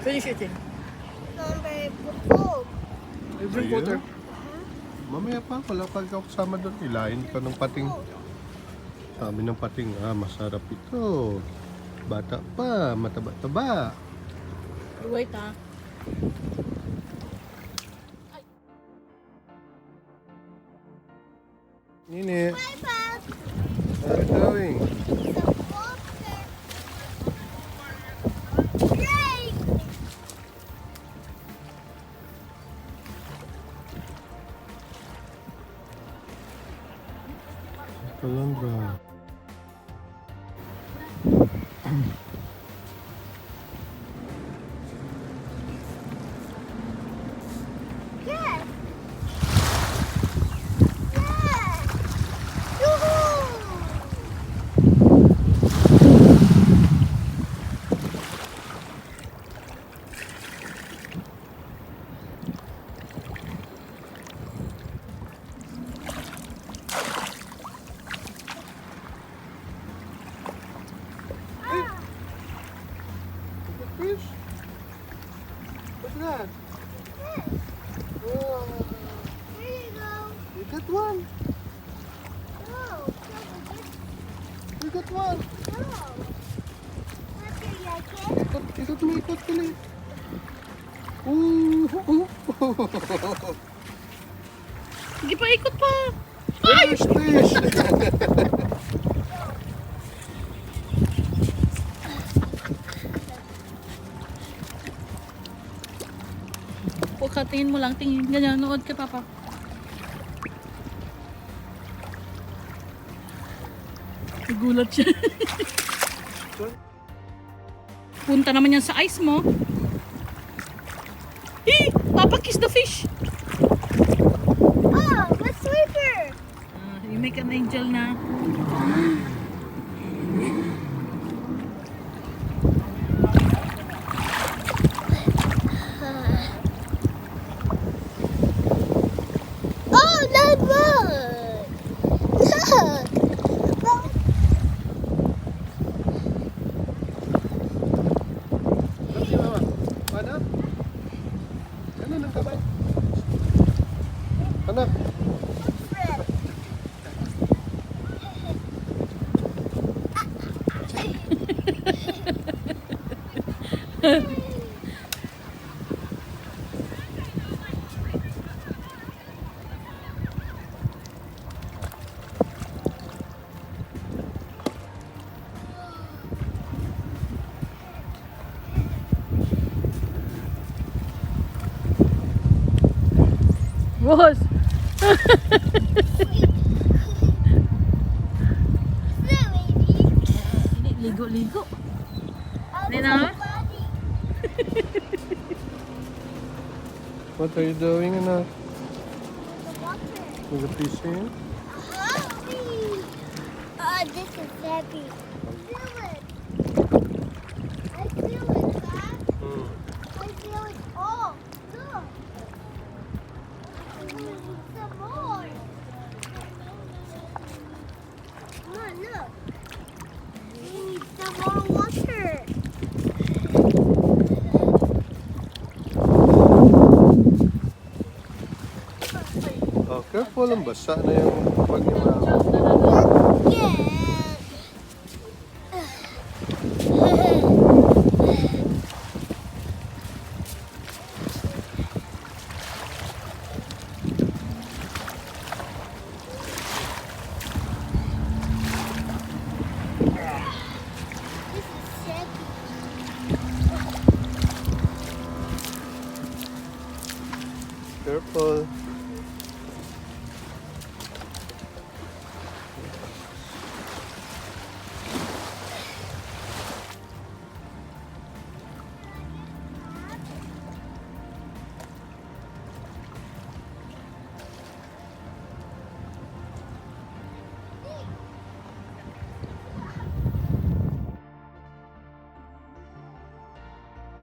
Finish eating. I drink water. Mamaya pa, wala pa ikaw kasama doon. Ilain pa ng pating. Sabi ng pating, masarap ito. Bata pa, mataba-taba. Wait ah. Nini, what are you doing? Caloundra. Fish? What's that? Oh, Here you go. you got one. No. You got one. No. What do you like it? Ikot mo, ikot ulit. Ooh. Sige pa, ikot pa. Fish. Huwag ka, tingin mo lang. Tingin. Ganyan, nood ka, Papa. Nagulat siya. Punta naman yan sa ice mo. Papa, kiss the fish. Oh, let's sweep her. You make an angel na. Oh, that one. Look. Lagi mama. Mana? Ano nang kamay? Anak. Boss. Ligo-ligo. Hindi na. What are you doing, anak? The water. With the fish in? Oh, this is heavy. Feel it. I feel it, Dad. I feel it all. Look. We need some more. Come on, look. We need some more water. Oh, careful, ang basa na yung pag Yeah. This is heavy. Careful.